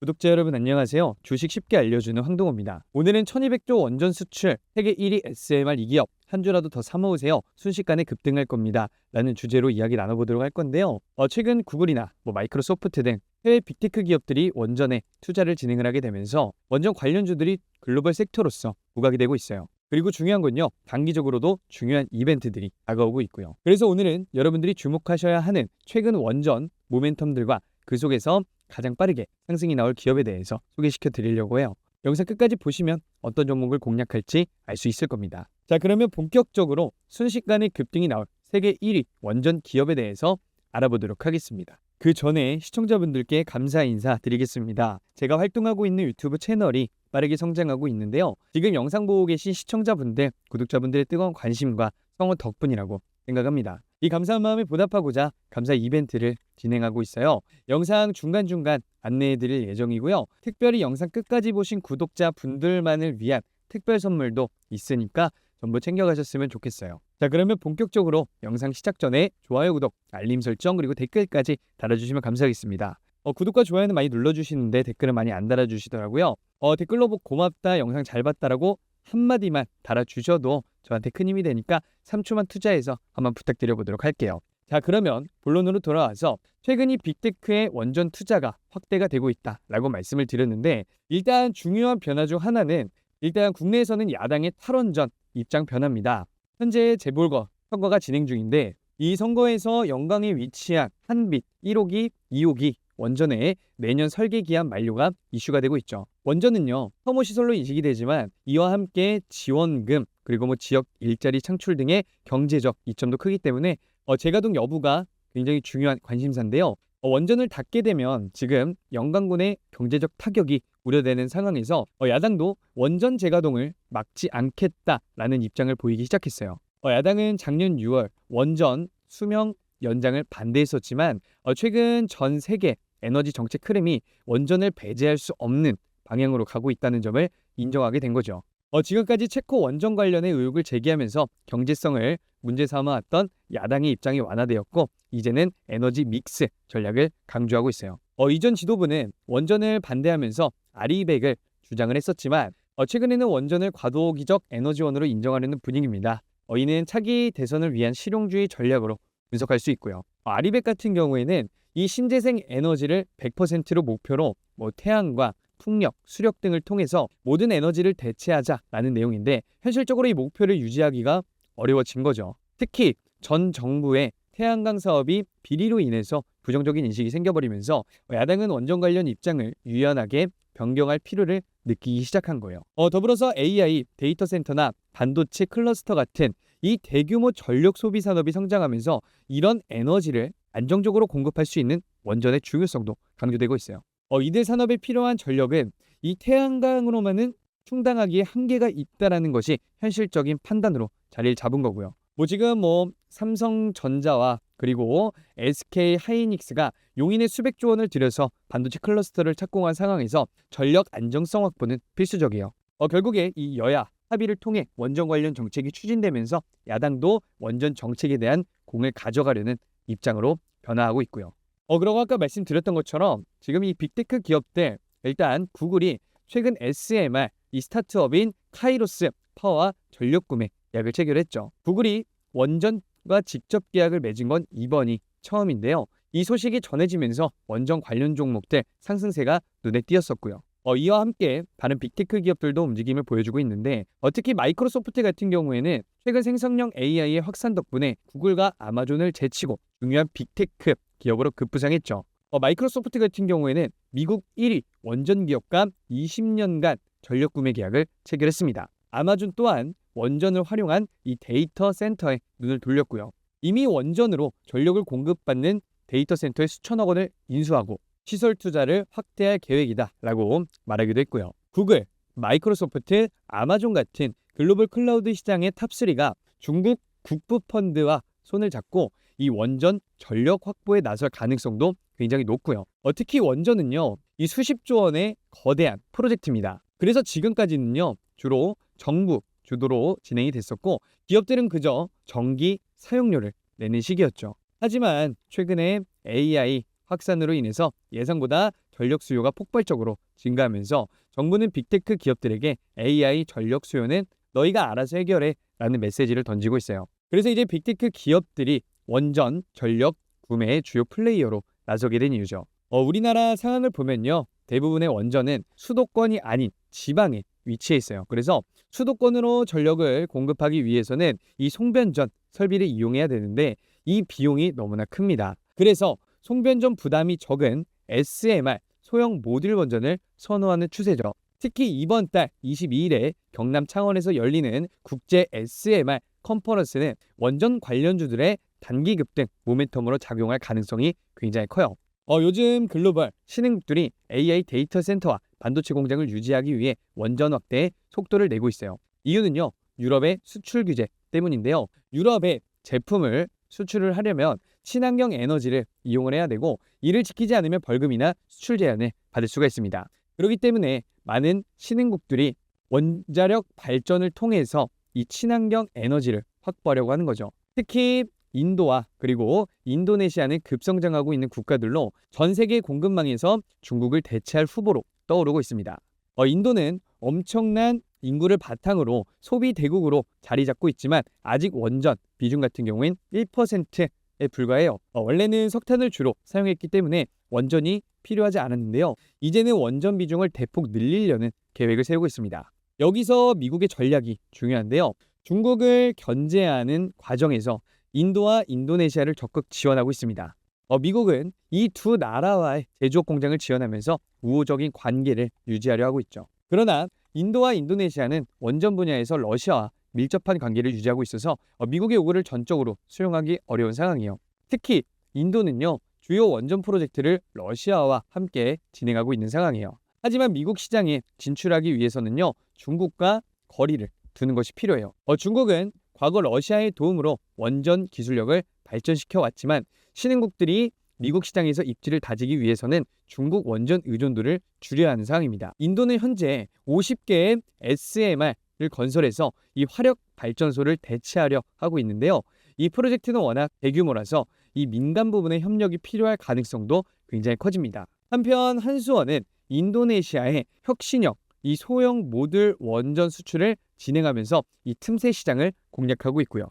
구독자 여러분 안녕하세요. 주식 쉽게 알려주는 황동호입니다. 오늘은 1200조 원전 수출, 세계 1위 SMR 이 기업 한 주라도 더 사모으세요. 순식간에 급등할 겁니다. 라는 주제로 이야기 나눠보도록 할 건데요. 최근 구글이나 마이크로소프트 등 해외 빅테크 기업들이 원전에 투자를 진행을 하게 되면서 원전 관련주들이 글로벌 섹터로서 부각이 되고 있어요. 그리고 중요한 건요, 단기적으로도 중요한 이벤트들이 다가오고 있고요. 그래서 오늘은 여러분들이 주목하셔야 하는 최근 원전 모멘텀들과 그 속에서 가장 빠르게 상승이 나올 기업에 대해서 소개시켜 드리려고 해요. 영상 끝까지 보시면 어떤 종목을 공략할지 알 수 있을 겁니다. 자, 그러면 본격적으로 순식간에 급등이 나올 세계 1위 원전 기업에 대해서 알아보도록 하겠습니다. 그 전에 시청자분들께 감사 인사 드리겠습니다. 제가 활동하고 있는 유튜브 채널이 빠르게 성장하고 있는데요. 지금 영상 보고 계신 시청자분들, 구독자분들의 뜨거운 관심과 성원 덕분이라고 생각합니다. 이 감사한 마음에 보답하고자 감사 이벤트를 진행하고 있어요. 영상 중간중간 안내해드릴 예정이고요. 특별히 영상 끝까지 보신 구독자 분들만을 위한 특별 선물도 있으니까 전부 챙겨가셨으면 좋겠어요. 자, 그러면 본격적으로 영상 시작 전에 좋아요, 구독, 알림 설정 그리고 댓글까지 달아주시면 감사하겠습니다. 구독과 좋아요는 많이 눌러주시는데 댓글은 많이 안 달아주시더라고요. 댓글로 고맙다, 영상 잘 봤다라고 한마디만 달아주셔도 저한테 큰 힘이 되니까 3초만 투자해서 한번 부탁드려보도록 할게요. 자, 그러면 본론으로 돌아와서 최근 이 빅테크의 원전 투자가 확대가 되고 있다라고 말씀을 드렸는데, 일단 중요한 변화 중 하나는 일단 국내에서는 야당의 탈원전 입장 변화입니다. 현재 재보궐 선거가 진행 중인데, 이 선거에서 영광에 위치한 한빛 1호기, 2호기 원전의 내년 설계 기한 만료가 이슈가 되고 있죠. 원전은요, 혐오 시설로 인식이 되지만 이와 함께 지원금 그리고 지역 일자리 창출 등의 경제적 이점도 크기 때문에 재가동 여부가 굉장히 중요한 관심사인데요. 원전을 닫게 되면 지금 영광군의 경제적 타격이 우려되는 상황에서 야당도 원전 재가동을 막지 않겠다라는 입장을 보이기 시작했어요. 야당은 작년 6월 원전 수명 연장을 반대했었지만 최근 전 세계 에너지 정책 흐름이 원전을 배제할 수 없는 방향으로 가고 있다는 점을 인정하게 된 거죠. 지금까지 체코 원전 관련의 의혹을 제기하면서 경제성을 문제 삼아왔던 야당의 입장이 완화되었고, 이제는 에너지 믹스 전략을 강조하고 있어요. 이전 지도부는 원전을 반대하면서 아리백을 주장을 했었지만 최근에는 원전을 과도기적 에너지원으로 인정하려는 분위기입니다. 이는 차기 대선을 위한 실용주의 전략으로 분석할 수 있고요. 아리백 같은 경우에는 이 신재생 에너지를 100%로 목표로 태양과 풍력, 수력 등을 통해서 모든 에너지를 대체하자라는 내용인데, 현실적으로 이 목표를 유지하기가 어려워진 거죠. 특히 전 정부의 태양광 사업이 비리로 인해서 부정적인 인식이 생겨버리면서 야당은 원전 관련 입장을 유연하게 변경할 필요를 느끼기 시작한 거예요. 더불어서 AI, 데이터 센터나 반도체 클러스터 같은 이 대규모 전력 소비 산업이 성장하면서 이런 에너지를 안정적으로 공급할 수 있는 원전의 중요성도 강조되고 있어요. 이들 산업에 필요한 전력은 이 태양광으로만은 충당하기에 한계가 있다라는 것이 현실적인 판단으로 자리를 잡은 거고요. 지금 삼성전자와 그리고 SK 하이닉스가 용인에 수백조 원을 들여서 반도체 클러스터를 착공한 상황에서 전력 안정성 확보는 필수적이에요. 결국에 이 여야 합의를 통해 원전 관련 정책이 추진되면서 야당도 원전 정책에 대한 공을 가져가려는 입장으로 변화하고 있고요. 그리고 아까 말씀드렸던 것처럼 지금 이 빅테크 기업들, 일단 구글이 최근 SMR, 이 스타트업인 카이로스 파워와 전력 구매 계약을 체결했죠. 구글이 원전과 직접 계약을 맺은 건 이번이 처음인데요. 이 소식이 전해지면서 원전 관련 종목들 상승세가 눈에 띄었었고요. 이와 함께 다른 빅테크 기업들도 움직임을 보여주고 있는데, 특히 마이크로소프트 같은 경우에는 최근 생성형 AI의 확산 덕분에 구글과 아마존을 제치고 중요한 빅테크 기업으로 급부상했죠. 마이크로소프트 같은 경우에는 미국 1위 원전 기업과 20년간 전력 구매 계약을 체결했습니다. 아마존 또한 원전을 활용한 이 데이터 센터에 눈을 돌렸고요. 이미 원전으로 전력을 공급받는 데이터 센터에 수천억 원을 인수하고 시설 투자를 확대할 계획이다라고 말하기도 했고요. 구글, 마이크로소프트, 아마존 같은 글로벌 클라우드 시장의 탑3가 중국 국부 펀드와 손을 잡고 이 원전 전력 확보에 나설 가능성도 굉장히 높고요. 특히 원전은요, 이 수십조 원의 거대한 프로젝트입니다. 그래서 지금까지는요, 주로 정부 주도로 진행이 됐었고, 기업들은 그저 전기 사용료를 내는 시기였죠. 하지만 최근에 AI 확산으로 인해서 예상보다 전력 수요가 폭발적으로 증가하면서 정부는 빅테크 기업들에게 AI 전력 수요는 너희가 알아서 해결해 라는 메시지를 던지고 있어요. 그래서 이제 빅테크 기업들이 원전 전력 구매의 주요 플레이어로 나서게 된 이유죠. 우리나라 상황을 보면요. 대부분의 원전은 수도권이 아닌 지방에 위치해 있어요. 그래서 수도권으로 전력을 공급하기 위해서는 이 송변전 설비를 이용해야 되는데 이 비용이 너무나 큽니다. 그래서 송변전 부담이 적은 SMR 소형 모듈 원전을 선호하는 추세죠. 특히 이번 달 22일에 경남 창원에서 열리는 국제 SMR 컨퍼런스는 원전 관련주들의 단기 급등 모멘텀으로 작용할 가능성이 굉장히 커요. 요즘 글로벌 신흥국들이 AI 데이터 센터와 반도체 공장을 유지하기 위해 원전 확대에 속도를 내고 있어요. 이유는요, 유럽의 수출 규제 때문인데요. 유럽에 제품을 수출을 하려면 친환경 에너지를 이용을 해야 되고 이를 지키지 않으면 벌금이나 수출 제한을 받을 수가 있습니다. 그렇기 때문에 많은 신흥국들이 원자력 발전을 통해서 이 친환경 에너지를 확보하려고 하는 거죠. 특히 인도와 그리고 인도네시아는 급성장하고 있는 국가들로 전 세계 공급망에서 중국을 대체할 후보로 떠오르고 있습니다. 인도는 엄청난 인구를 바탕으로 소비 대국으로 자리 잡고 있지만 아직 원전 비중 같은 경우엔 1%에 불과해요. 원래는 석탄을 주로 사용했기 때문에 원전이 필요하지 않았는데요. 이제는 원전 비중을 대폭 늘리려는 계획을 세우고 있습니다. 여기서 미국의 전략이 중요한데요. 중국을 견제하는 과정에서 인도와 인도네시아를 적극 지원하고 있습니다. 미국은 이 두 나라와의 제조업 공장을 지원하면서 우호적인 관계를 유지하려 하고 있죠. 그러나 인도와 인도네시아는 원전 분야에서 러시아와 밀접한 관계를 유지하고 있어서 미국의 요구를 전적으로 수용하기 어려운 상황이에요. 특히 인도는요, 주요 원전 프로젝트를 러시아와 함께 진행하고 있는 상황이에요. 하지만 미국 시장에 진출하기 위해서는요, 중국과 거리를 두는 것이 필요해요. 중국은 과거 러시아의 도움으로 원전 기술력을 발전시켜 왔지만 신흥국들이 미국 시장에서 입지를 다지기 위해서는 중국 원전 의존도를 줄여야 하는 상황입니다. 인도는 현재 50개의 SMR을 건설해서 이 화력 발전소를 대체하려 하고 있는데요. 이 프로젝트는 워낙 대규모라서 이 민간 부분의 협력이 필요할 가능성도 굉장히 커집니다. 한편 한수원은 인도네시아의 혁신형 이 소형 모듈 원전 수출을 진행하면서 이 틈새 시장을 공략하고 있고요.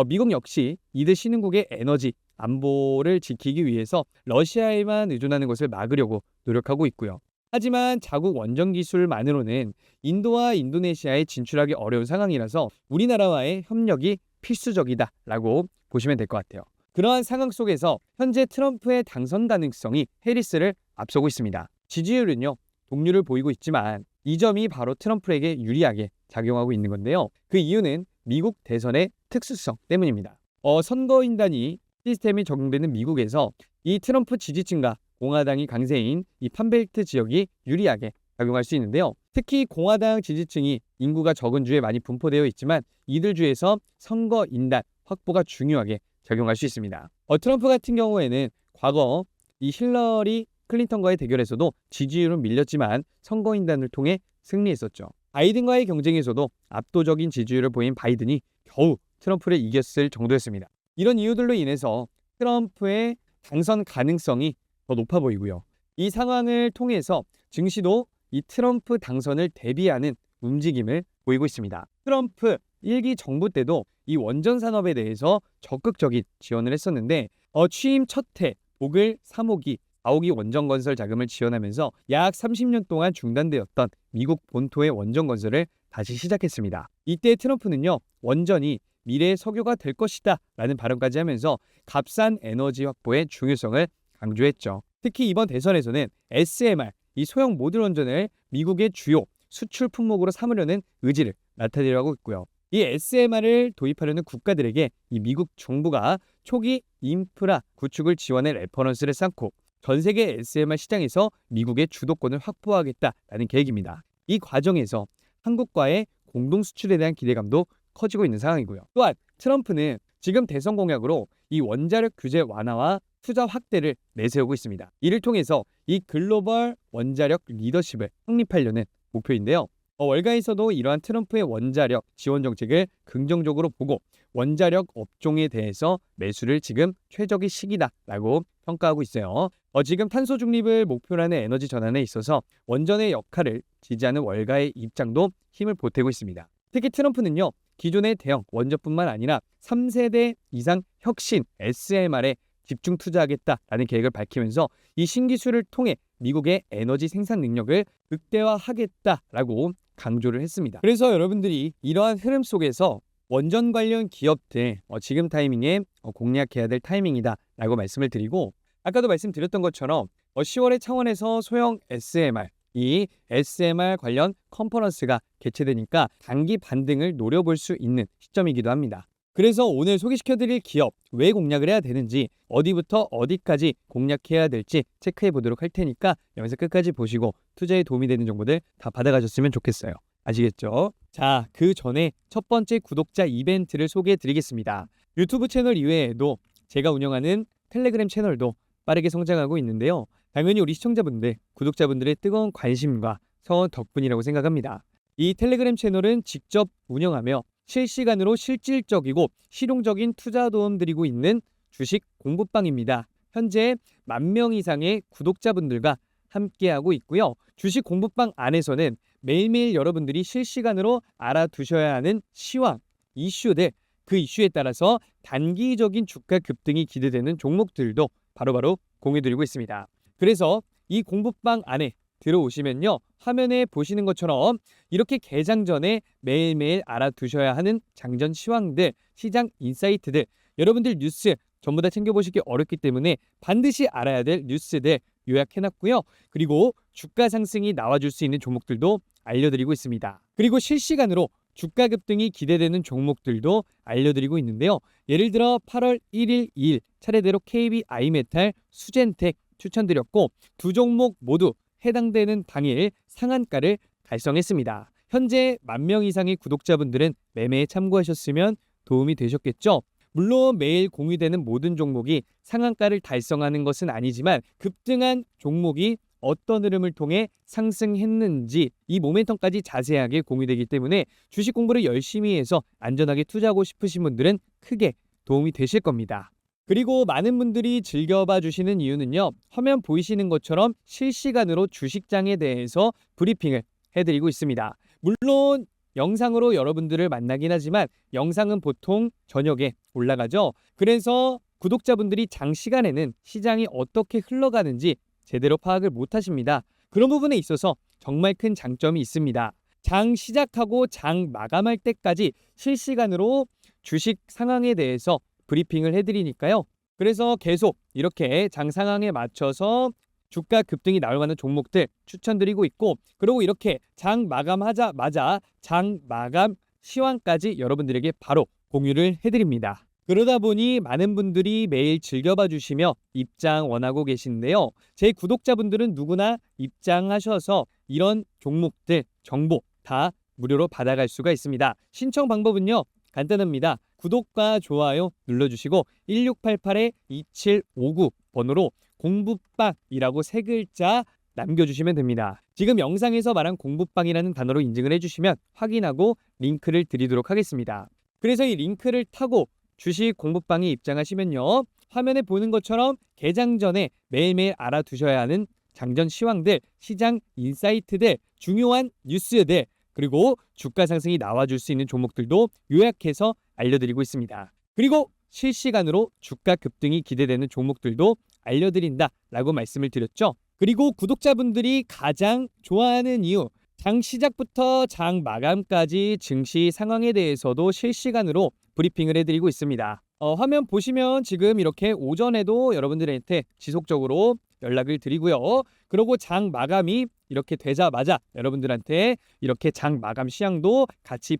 미국 역시 이들 신흥국의 에너지 안보를 지키기 위해서 러시아에만 의존하는 것을 막으려고 노력하고 있고요. 하지만 자국 원전 기술만으로는 인도와 인도네시아에 진출하기 어려운 상황이라서 우리나라와의 협력이 필수적이다라고 보시면 될 것 같아요. 그러한 상황 속에서 현재 트럼프의 당선 가능성이 해리스를 앞서고 있습니다. 지지율은요, 동률을 보이고 있지만 이 점이 바로 트럼프에게 유리하게 작용하고 있는 건데요. 그 이유는 미국 대선의 특수성 때문입니다. 선거인단위 시스템이 적용되는 미국에서 이 트럼프 지지층과 공화당이 강세인 이 판벨트 지역이 유리하게 작용할 수 있는데요. 특히 공화당 지지층이 인구가 적은 주에 많이 분포되어 있지만 이들 주에서 선거인단 확보가 중요하게 작용할 수 있습니다. 트럼프 같은 경우에는 과거 이 힐러리 클린턴과의 대결에서도 지지율은 밀렸지만 선거인단을 통해 승리했었죠. 바이든과의 경쟁에서도 압도적인 지지율을 보인 바이든이 겨우 트럼프를 이겼을 정도였습니다. 이런 이유들로 인해서 트럼프의 당선 가능성이 더 높아 보이고요. 이 상황을 통해서 증시도 이 트럼프 당선을 대비하는 움직임을 보이고 있습니다. 트럼프 1기 정부 때도 이 원전 산업에 대해서 적극적인 지원을 했었는데 취임 첫 해 보글 3호기 4호기 원전 건설 자금을 지원하면서 약 30년 동안 중단되었던 미국 본토의 원전 건설을 다시 시작했습니다. 이때 트럼프는요, 원전이 미래의 석유가 될 것이다 라는 발언까지 하면서 값싼 에너지 확보의 중요성을 강조했죠. 특히 이번 대선에서는 SMR, 이 소형 모듈 원전을 미국의 주요 수출 품목으로 삼으려는 의지를 나타내려고 있고요. 이 SMR을 도입하려는 국가들에게 이 미국 정부가 초기 인프라 구축을 지원할 레퍼런스를 쌓고 전 세계 SMR 시장에서 미국의 주도권을 확보하겠다라는 계획입니다. 이 과정에서 한국과의 공동 수출에 대한 기대감도 커지고 있는 상황이고요. 또한 트럼프는 지금 대선 공약으로 이 원자력 규제 완화와 투자 확대를 내세우고 있습니다. 이를 통해서 이 글로벌 원자력 리더십을 확립하려는 목표인데요. 월가에서도 이러한 트럼프의 원자력 지원 정책을 긍정적으로 보고 원자력 업종에 대해서 매수를 지금 최적의 시기다라고 평가하고 있어요. 지금 탄소 중립을 목표로 하는 에너지 전환에 있어서 원전의 역할을 지지하는 월가의 입장도 힘을 보태고 있습니다. 특히 트럼프는요, 기존의 대형 원전뿐만 아니라 3세대 이상 혁신 SMR에 집중 투자하겠다라는 계획을 밝히면서 이 신기술을 통해 미국의 에너지 생산 능력을 극대화하겠다라고 강조를 했습니다. 그래서 여러분들이 이러한 흐름 속에서 원전 관련 기업들 지금 타이밍에 공략해야 될 타이밍이다라고 말씀을 드리고, 아까도 말씀드렸던 것처럼 10월에 차원에서 소형 SMR, 이 SMR 관련 컨퍼런스가 개최되니까 단기 반등을 노려볼 수 있는 시점이기도 합니다. 그래서 오늘 소개시켜드릴 기업 왜 공략을 해야 되는지, 어디부터 어디까지 공략해야 될지 체크해 보도록 할 테니까 영상 끝까지 보시고 투자에 도움이 되는 정보들 다 받아가셨으면 좋겠어요. 아시겠죠? 자, 그 전에 첫 번째 구독자 이벤트를 소개해 드리겠습니다. 유튜브 채널 이외에도 제가 운영하는 텔레그램 채널도 빠르게 성장하고 있는데요. 당연히 우리 시청자분들, 구독자분들의 뜨거운 관심과 성원 덕분이라고 생각합니다. 이 텔레그램 채널은 직접 운영하며 실시간으로 실질적이고 실용적인 투자 도움 드리고 있는 주식 공부방입니다. 현재 10,000명 이상의 구독자분들과 함께하고 있고요. 주식 공부방 안에서는 매일매일 여러분들이 실시간으로 알아두셔야 하는 시황, 이슈들, 그 이슈에 따라서 단기적인 주가 급등이 기대되는 종목들도 바로바로 공유드리고 있습니다. 그래서 이 공부방 안에 들어오시면요, 화면에 보시는 것처럼 이렇게 개장 전에 매일매일 알아두셔야 하는 장전 시황들, 시장 인사이트들, 여러분들 뉴스 전부 다 챙겨보시기 어렵기 때문에 반드시 알아야 될 뉴스들 요약해놨고요. 그리고 주가 상승이 나와줄 수 있는 종목들도 알려드리고 있습니다. 그리고 실시간으로 주가 급등이 기대되는 종목들도 알려드리고 있는데요. 예를 들어 8월 1일, 2일 차례대로 KB 아이메탈, 수젠텍 추천드렸고, 두 종목 모두 해당되는 당일 상한가를 달성했습니다. 현재 10,000명 이상의 구독자분들은 매매에 참고하셨으면 도움이 되셨겠죠? 물론 매일 공유되는 모든 종목이 상한가를 달성하는 것은 아니지만 급등한 종목이 어떤 흐름을 통해 상승했는지 이 모멘텀까지 자세하게 공유되기 때문에 주식 공부를 열심히 해서 안전하게 투자하고 싶으신 분들은 크게 도움이 되실 겁니다. 그리고 많은 분들이 즐겨봐 주시는 이유는요, 화면 보이시는 것처럼 실시간으로 주식장에 대해서 브리핑을 해드리고 있습니다. 물론 영상으로 여러분들을 만나긴 하지만 영상은 보통 저녁에 올라가죠. 그래서 구독자분들이 장시간에는 시장이 어떻게 흘러가는지 제대로 파악을 못 하십니다. 그런 부분에 있어서 정말 큰 장점이 있습니다. 장 시작하고 장 마감할 때까지 실시간으로 주식 상황에 대해서 브리핑을 해드리니까요. 그래서 계속 이렇게 장 상황에 맞춰서 주가 급등이 나올 만한 종목들 추천드리고 있고, 그리고 이렇게 장 마감하자마자 장 마감 시황까지 여러분들에게 바로 공유를 해드립니다. 그러다 보니 많은 분들이 매일 즐겨봐 주시며 입장 원하고 계신데요. 제 구독자분들은 누구나 입장하셔서 이런 종목들 정보 다 무료로 받아갈 수가 있습니다. 신청 방법은요, 간단합니다. 구독과 좋아요 눌러주시고 1688-2759 번호로 공부방이라고 3글자 남겨주시면 됩니다. 지금 영상에서 말한 공부방이라는 단어로 인증을 해주시면 확인하고 링크를 드리도록 하겠습니다. 그래서 이 링크를 타고 주식 공부방에 입장하시면요, 화면에 보는 것처럼 개장 전에 매일매일 알아두셔야 하는 장전 시황들, 시장 인사이트들, 중요한 뉴스들, 그리고 주가 상승이 나와줄 수 있는 종목들도 요약해서 알려드리고 있습니다. 그리고 실시간으로 주가 급등이 기대되는 종목들도 알려드린다라고 말씀을 드렸죠. 그리고 구독자분들이 가장 좋아하는 이유, 장 시작부터 장 마감까지 증시 상황에 대해서도 실시간으로 브리핑을 해드리고 있습니다. 화면 보시면 지금 이렇게 오전에도 여러분들한테 지속적으로 연락을 드리고요. 그리고 장 마감이 이렇게 되자마자 여러분들한테 이렇게 장 마감 시향도 같이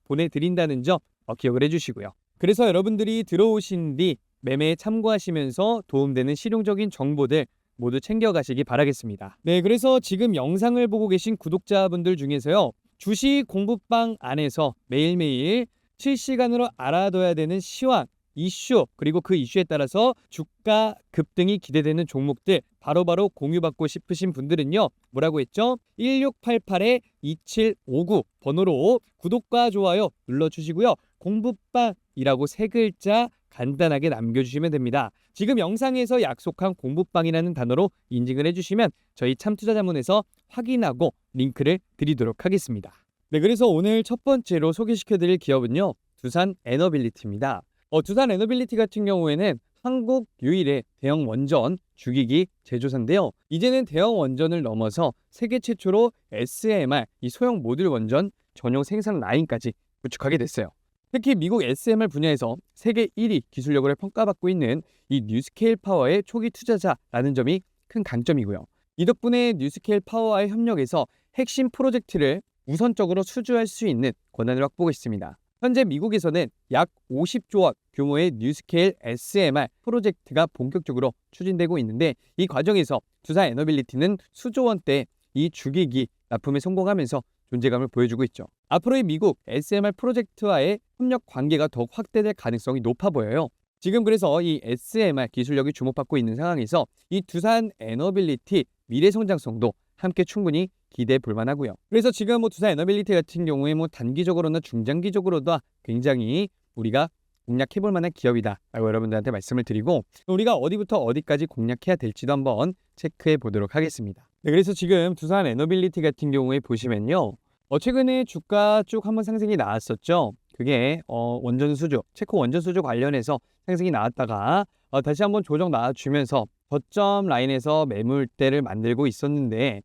보내드린다는 점 기억을 해주시고요. 그래서 여러분들이 들어오신 뒤 매매에 참고하시면서 도움되는 실용적인 정보들 모두 챙겨가시기 바라겠습니다. 네, 그래서 지금 영상을 보고 계신 구독자분들 중에서요, 주식 공부방 안에서 매일매일 실시간으로 알아둬야 되는 시황, 이슈 그리고 그 이슈에 따라서 주가 급등이 기대되는 종목들 바로바로 공유받고 싶으신 분들은요. 뭐라고 했죠? 1688-2759 번호로 구독과 좋아요 눌러주시고요. 공부방이라고 세 글자 간단하게 남겨주시면 됩니다. 지금 영상에서 약속한 공부방이라는 단어로 인증을 해주시면 저희 참투자자문에서 확인하고 링크를 드리도록 하겠습니다. 네, 그래서 오늘 첫 번째로 소개시켜드릴 기업은요. 두산 에너빌리티입니다. 두산 에너빌리티 같은 경우에는 한국 유일의 대형 원전 주기기 제조사인데요. 이제는 대형 원전을 넘어서 세계 최초로 SMR, 이 소형 모듈 원전 전용 생산 라인까지 구축하게 됐어요. 특히 미국 SMR 분야에서 세계 1위 기술력을 평가받고 있는 이 뉴스케일 파워의 초기 투자자라는 점이 큰 강점이고요. 이 덕분에 뉴스케일 파워와의 협력에서 핵심 프로젝트를 우선적으로 수주할 수 있는 권한을 확보하고 있습니다. 현재 미국에서는 약 50조 원 규모의 뉴스케일 SMR 프로젝트가 본격적으로 추진되고 있는데 이 과정에서 두산 에너빌리티는 수조 원대 이 주기기 납품에 성공하면서 존재감을 보여주고 있죠. 앞으로의 미국 SMR 프로젝트와의 협력 관계가 더욱 확대될 가능성이 높아 보여요. 지금 그래서 이 SMR 기술력이 주목받고 있는 상황에서 이 두산 에너빌리티 미래 성장성도 함께 충분히 기대해 볼 만하고요. 그래서 지금 두산 에너빌리티 같은 경우에 단기적으로나 중장기적으로도 굉장히 우리가 공략해 볼 만한 기업이다라고 여러분들한테 말씀을 드리고 우리가 어디부터 어디까지 공략해야 될지도 한번 체크해 보도록 하겠습니다. 네, 그래서 지금 두산 에너빌리티 같은 경우에 보시면요. 최근에 주가 쭉 한번 상승이 나왔었죠. 그게 원전 수주, 체코 원전 수주 관련해서 상승이 나왔다가 다시 한번 조정 나와주면서 저점 라인에서 매물대를 만들고 있었는데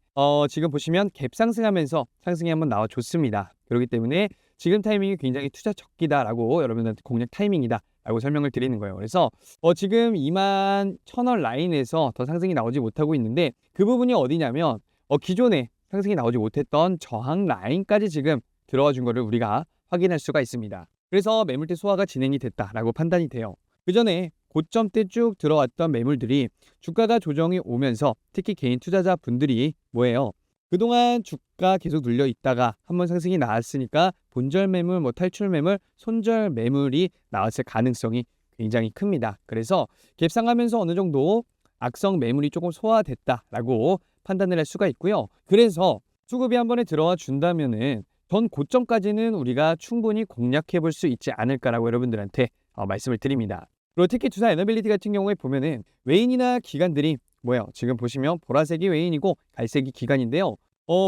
지금 보시면 갭 상승하면서 상승이 한번 나와줬습니다. 그렇기 때문에 지금 타이밍이 굉장히 투자 적기다라고 여러분들한테 공략 타이밍이다라고 설명을 드리는 거예요. 그래서 지금 21,000원 라인에서 더 상승이 나오지 못하고 있는데 그 부분이 어디냐면 기존에 상승이 나오지 못했던 저항 라인까지 지금 들어와 준 거를 우리가 확인할 수가 있습니다. 그래서 매물대 소화가 진행이 됐다라고 판단이 돼요. 그 전에 고점 때 쭉 들어왔던 매물들이 주가가 조정이 오면서 특히 개인 투자자 분들이 뭐예요? 그동안 주가 계속 눌려 있다가 한번 상승이 나왔으니까 본절 매물, 탈출 매물, 손절 매물이 나왔을 가능성이 굉장히 큽니다. 그래서 갭상하면서 어느 정도 악성 매물이 조금 소화됐다라고 판단을 할 수가 있고요. 그래서 수급이 한 번에 들어와 준다면은 전 고점까지는 우리가 충분히 공략해 볼 수 있지 않을까라고 여러분들한테 말씀을 드립니다. 그리고 특히 두산 에너빌리티 같은 경우에 보면은 외인이나 기관들이 뭐예요? 지금 보시면 보라색이 외인이고 갈색이 기관인데요.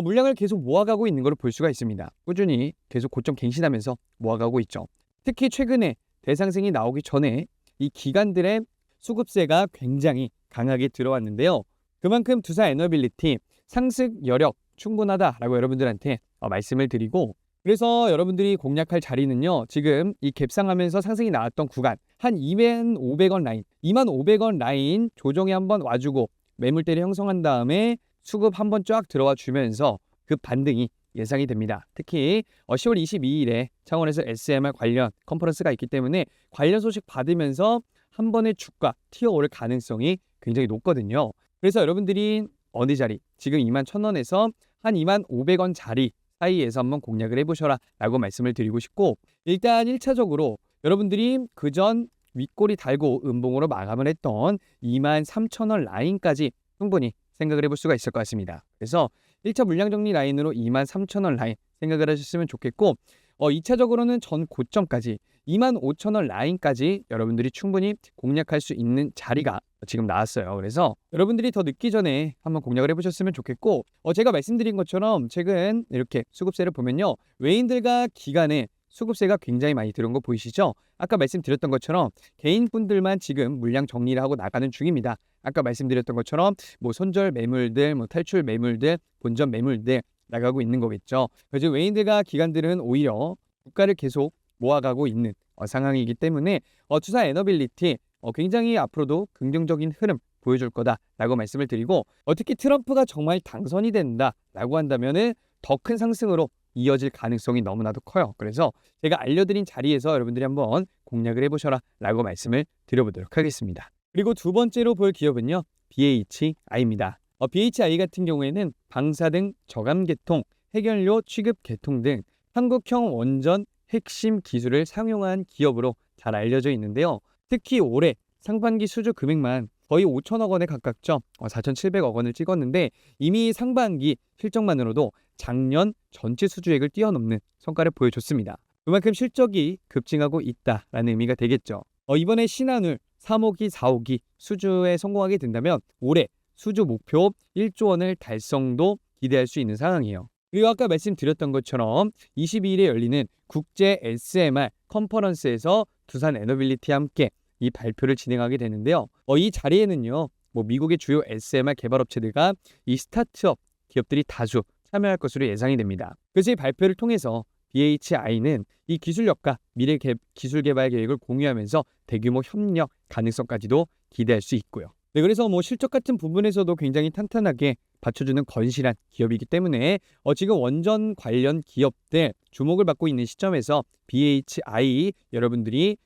물량을 계속 모아가고 있는 걸 볼 수가 있습니다. 꾸준히 계속 고점 갱신하면서 모아가고 있죠. 특히 최근에 대상승이 나오기 전에 이 기관들의 수급세가 굉장히 강하게 들어왔는데요. 그만큼 두산 에너빌리티 상승 여력 충분하다라고 여러분들한테 말씀을 드리고 그래서 여러분들이 공략할 자리는요. 지금 이 갭상하면서 상승이 나왔던 구간 한 2,500원 라인 25,000원 라인 조정에 한번 와주고 매물대를 형성한 다음에 수급 한번 쫙 들어와 주면서 그 반등이 예상이 됩니다. 특히 10월 22일에 창원에서 SMR 관련 컨퍼런스가 있기 때문에 관련 소식 받으면서 한 번의 주가 튀어오를 가능성이 굉장히 높거든요. 그래서 여러분들이 어느 자리 지금 21,000원에서 한 25,000원 자리 사이에서 한번 공략을 해보셔라 라고 말씀을 드리고 싶고 일단 1차적으로 여러분들이 그전 윗꼬리 달고 음봉으로 마감을 했던 23,000원 라인까지 충분히 생각을 해볼 수가 있을 것 같습니다. 그래서 1차 물량 정리 라인으로 23,000원 라인 생각을 하셨으면 좋겠고 2차적으로는 전 고점까지 25,000원 라인까지 여러분들이 충분히 공략할 수 있는 자리가 지금 나왔어요. 그래서 여러분들이 더 늦기 전에 한번 공략을 해보셨으면 좋겠고 제가 말씀드린 것처럼 최근 이렇게 수급세를 보면요. 외인들과 기관의 수급세가 굉장히 많이 들어온 거 보이시죠? 아까 말씀드렸던 것처럼 개인분들만 지금 물량 정리를 하고 나가는 중입니다. 아까 말씀드렸던 것처럼 손절 매물들, 탈출 매물들, 본전 매물들 나가고 있는 거겠죠. 그래서 외인들과 기관들은 오히려 주가를 계속 모아가고 있는 상황이기 때문에 두산 에너빌리티 굉장히 앞으로도 긍정적인 흐름 보여줄 거다라고 말씀을 드리고 특히 트럼프가 정말 당선이 된다라고 한다면은 더 큰 상승으로 이어질 가능성이 너무나도 커요. 그래서 제가 알려드린 자리에서 여러분들이 한번 공략을 해보셔라 라고 말씀을 드려보도록 하겠습니다. 그리고 두 번째로 볼 기업은요. BHI입니다. BHI 같은 경우에는 방사 등 저감 계통, 해결료 취급 계통 등 한국형 원전 핵심 기술을 상용한 기업으로 잘 알려져 있는데요. 특히 올해 상반기 수주 금액만 거의 5천억 원에 가깝죠. 4,700억 원을 찍었는데 이미 상반기 실적만으로도 작년 전체 수주액을 뛰어넘는 성과를 보여줬습니다. 그만큼 실적이 급증하고 있다라는 의미가 되겠죠. 이번에 신한울 3호기, 4호기 수주에 성공하게 된다면 올해 수주 목표 1조 원을 달성도 기대할 수 있는 상황이에요. 그리고 아까 말씀드렸던 것처럼 22일에 열리는 국제 SMR 컨퍼런스에서 두산 에너빌리티와 함께 이 발표를 진행하게 되는데요. 이 자리에는요, 미국의 주요 SMR 개발업체들과 이 스타트업 기업들이 다수 참여할 것으로 예상이 됩니다. 그래서 이 발표를 통해서 BHI는 이 기술력과 미래 기술 개발 계획을 공유하면서 대규모 협력 가능성까지도 기대할 수 있고요. 네, 그래서 실적 같은 부분에서도 굉장히 탄탄하게 받쳐주는 건실한 기업이기 때문에 지금 원전 관련 기업들 주목을 받고 있는 시점에서 BHI 여러분들이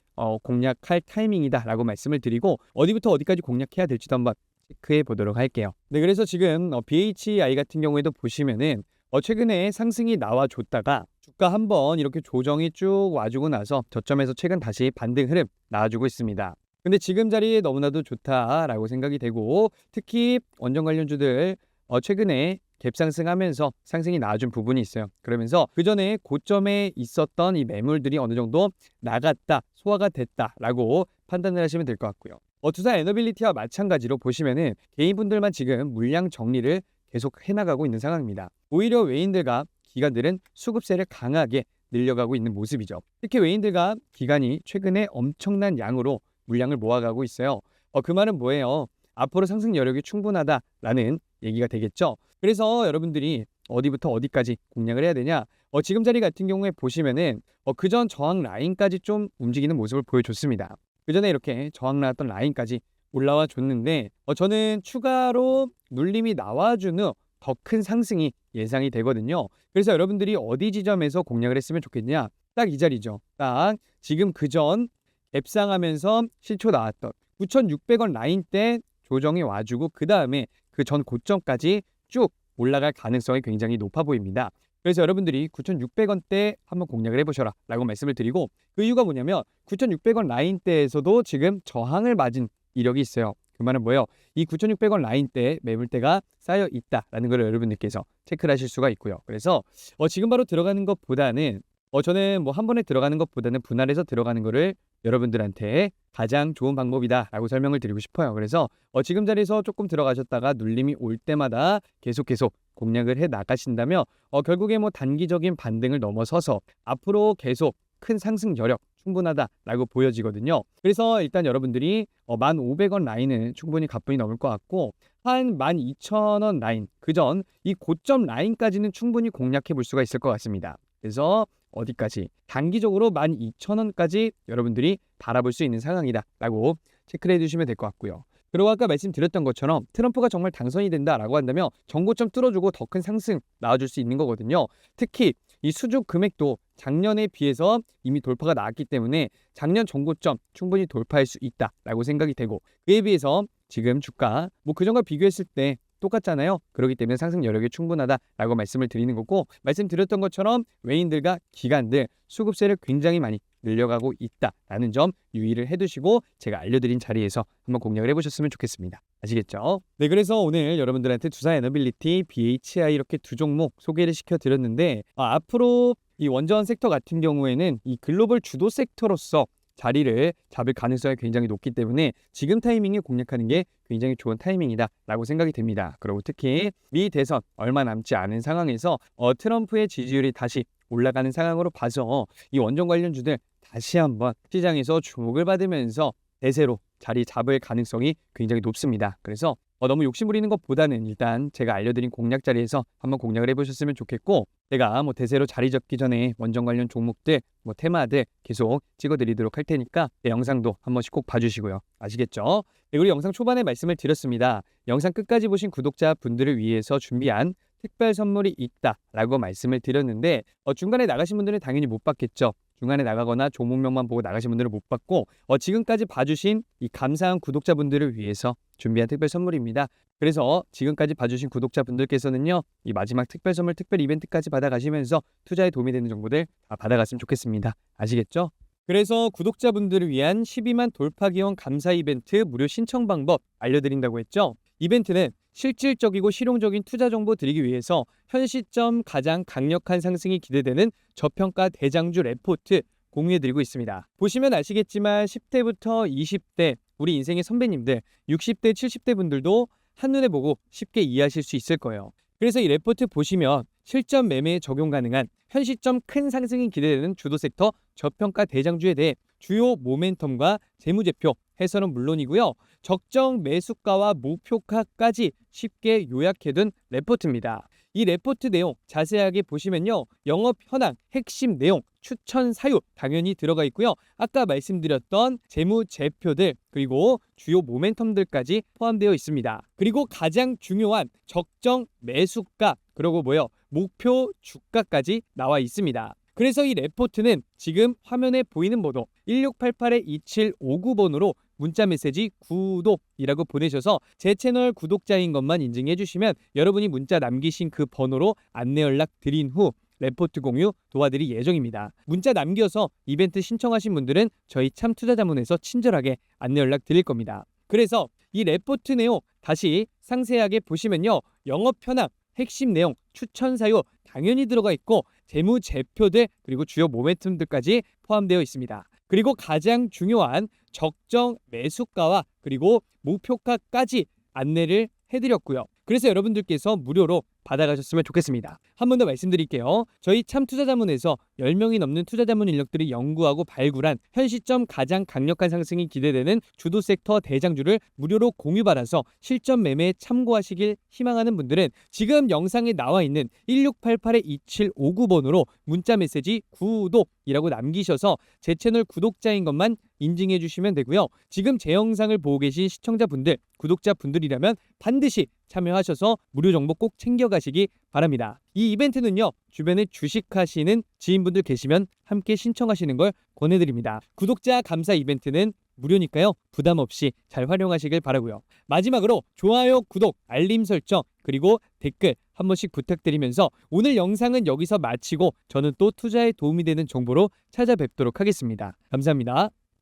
공략할 타이밍이다라고 말씀을 드리고 어디부터 어디까지 공략해야 될지도 한번 체크해 보도록 할게요. 네, 그래서 지금 BHI 같은 경우에도 보시면은 최근에 상승이 나와줬다가 주가 한번 이렇게 조정이 쭉 와주고 나서 저점에서 최근 다시 반등 흐름 나와주고 있습니다. 근데 지금 자리에 너무나도 좋다라고 생각이 되고 특히 원전 관련주들 최근에 갭상승하면서 상승이 나와준 부분이 있어요. 그러면서 그 전에 고점에 있었던 이 매물들이 어느 정도 나갔다, 소화가 됐다라고 판단을 하시면 될 것 같고요. 두산 에너빌리티와 마찬가지로 보시면은 개인분들만 지금 물량 정리를 계속 해나가고 있는 상황입니다. 오히려 외인들과 기관들은 수급세를 강하게 늘려가고 있는 모습이죠. 특히 외인들과 기관이 최근에 엄청난 양으로 물량을 모아가고 있어요. 그 말은 뭐예요? 앞으로 상승 여력이 충분하다라는 얘기가 되겠죠. 그래서 여러분들이 어디부터 어디까지 공략을 해야 되냐? 지금 자리 같은 경우에 보시면은 그전 저항 라인까지 좀 움직이는 모습을 보여줬습니다. 그 전에 이렇게 저항 나왔던 라인까지 올라와 줬는데 저는 추가로 눌림이 나와준 후 더 큰 상승이 예상이 되거든요. 그래서 여러분들이 어디 지점에서 공략을 했으면 좋겠냐? 딱 이 자리죠. 딱 지금 그전 갭상하면서 실초 나왔던 9,600원 라인 때 조정이 와주고 그 다음에 그 전 고점까지 쭉 올라갈 가능성이 굉장히 높아 보입니다. 그래서 여러분들이 9,600원대 한번 공략을 해보셔라 라고 말씀을 드리고 그 이유가 뭐냐면 9,600원 라인대에서도 지금 저항을 맞은 이력이 있어요. 그 말은 뭐예요? 이 9,600원 라인대 매물대가 쌓여 있다라는 걸 여러분들께서 체크를 하실 수가 있고요. 그래서 지금 바로 들어가는 것보다는 저는 한 번에 들어가는 것보다는 분할해서 들어가는 거를 여러분들한테 가장 좋은 방법이다라고 설명을 드리고 싶어요. 그래서 지금 자리에서 조금 들어가셨다가 눌림이 올 때마다 계속 공략을 해 나가신다면 결국에 단기적인 반등을 넘어서서 앞으로 계속 큰 상승 여력 충분하다라고 보여지거든요. 그래서 일단 여러분들이 1,500원 라인은 충분히 가뿐히 넘을 것 같고 한 12,000원 라인 그전 이 고점 라인까지는 충분히 공략해 볼 수가 있을 것 같습니다. 그래서 어디까지? 단기적으로 12,000원까지 여러분들이 바라볼 수 있는 상황이다라고 체크를 해주시면 될 것 같고요. 그리고 아까 말씀드렸던 것처럼 트럼프가 정말 당선이 된다라고 한다면 정고점 뚫어주고 더 큰 상승 나와줄 수 있는 거거든요. 특히 이 수주 금액도 작년에 비해서 이미 돌파가 나왔기 때문에 작년 정고점 충분히 돌파할 수 있다라고 생각이 되고 그에 비해서 지금 주가 그전과 비교했을 때 똑같잖아요. 그렇기 때문에 상승 여력이 충분하다라고 말씀을 드리는 거고 말씀드렸던 것처럼 외인들과 기관들 수급세를 굉장히 많이 늘려가고 있다라는 점 유의를 해두시고 제가 알려드린 자리에서 한번 공략을 해보셨으면 좋겠습니다. 아시겠죠? 네, 그래서 오늘 여러분들한테 두산 에너빌리티, BHI 이렇게 두 종목 소개를 시켜드렸는데 앞으로 이 원전 섹터 같은 경우에는 이 글로벌 주도 섹터로서 자리를 잡을 가능성이 굉장히 높기 때문에 지금 타이밍에 공략하는 게 굉장히 좋은 타이밍이다라고 생각이 됩니다. 그리고 특히 미 대선 얼마 남지 않은 상황에서 트럼프의 지지율이 다시 올라가는 상황으로 봐서 이 원전 관련주들 다시 한번 시장에서 주목을 받으면서 대세로 자리 잡을 가능성이 굉장히 높습니다. 그래서 너무 욕심 부리는 것보다는 일단 제가 알려드린 공략 자리에서 한번 공략을 해보셨으면 좋겠고 제가 대세로 자리 잡기 전에 원전 관련 종목들 테마들 계속 찍어드리도록 할 테니까 내 영상도 한 번씩 꼭 봐주시고요. 아시겠죠? 네, 그리고 영상 초반에 말씀을 드렸습니다. 영상 끝까지 보신 구독자분들을 위해서 준비한 특별 선물이 있다라고 말씀을 드렸는데 중간에 나가신 분들은 당연히 못 받겠죠. 중간에 나가거나 종목명만 보고 나가신 분들은 못 받고 지금까지 봐주신 이 감사한 구독자분들을 위해서 준비한 특별 선물입니다. 그래서 지금까지 봐주신 구독자분들께서는요 이 마지막 특별 선물 특별 이벤트까지 받아가시면서 투자에 도움이 되는 정보들 다 받아갔으면 좋겠습니다. 아시겠죠? 그래서 구독자분들을 위한 12만 돌파 기원 감사 이벤트 무료 신청 방법 알려드린다고 했죠. 이벤트는 실질적이고 실용적인 투자 정보 드리기 위해서 현 시점 가장 강력한 상승이 기대되는 저평가 대장주 레포트 공유해드리고 있습니다. 보시면 아시겠지만 10대부터 20대 우리 인생의 선배님들 60대 70대 분들도 한눈에 보고 쉽게 이해하실 수 있을 거예요. 그래서 이 레포트 보시면 실전 매매에 적용 가능한 현 시점 큰 상승이 기대되는 주도 섹터 저평가 대장주에 대해 주요 모멘텀과 재무제표 해설은 물론이고요. 적정 매수가와 목표가까지 쉽게 요약해둔 레포트입니다. 이 레포트 내용 자세하게 보시면요. 영업 현황, 핵심 내용, 추천 사유 당연히 들어가 있고요. 아까 말씀드렸던 재무제표들 그리고 주요 모멘텀들까지 포함되어 있습니다. 그리고 가장 중요한 적정 매수가 그리고 목표 주가까지 나와 있습니다. 그래서 이 레포트는 지금 화면에 보이는 번호 1688-2759번으로 문자 메시지 구독이라고 보내셔서 제 채널 구독자인 것만 인증해 주시면 여러분이 문자 남기신 그 번호로 안내 연락 드린 후 레포트 공유 도와드릴 예정입니다. 문자 남겨서 이벤트 신청하신 분들은 저희 참투자자문에서 친절하게 안내 연락 드릴 겁니다. 그래서 이 레포트 내용 다시 상세하게 보시면요. 영업 현황, 핵심 내용, 추천 사유 당연히 들어가 있고 재무제표들 그리고 주요 모멘텀들까지 포함되어 있습니다. 그리고 가장 중요한 적정 매수가와 그리고 목표가까지 안내를 해드렸고요. 그래서 여러분들께서 무료로 받아가셨으면 좋겠습니다. 한 번 더 말씀드릴게요. 저희 참투자자문에서 10명이 넘는 투자자문 인력들이 연구하고 발굴한 현 시점 가장 강력한 상승이 기대되는 주도 섹터 대장주를 무료로 공유받아서 실전 매매에 참고하시길 희망하는 분들은 지금 영상에 나와 있는 1688-2759번으로 문자 메시지 구독이라고 남기셔서 제 채널 구독자인 것만 인증해 주시면 되고요. 지금 제 영상을 보고 계신 시청자분들, 구독자분들이라면 반드시 참여하셔서 무료 정보 꼭 챙겨가시기 바랍니다. 이 이벤트는요. 주변에 주식하시는 지인분들 계시면 함께 신청하시는 걸 권해드립니다. 구독자 감사 이벤트는 무료니까요. 부담 없이 잘 활용하시길 바라고요. 마지막으로 좋아요, 구독, 알림 설정 그리고 댓글 한 번씩 부탁드리면서 오늘 영상은 여기서 마치고 저는 또 투자에 도움이 되는 정보로 찾아뵙도록 하겠습니다. 감사합니다.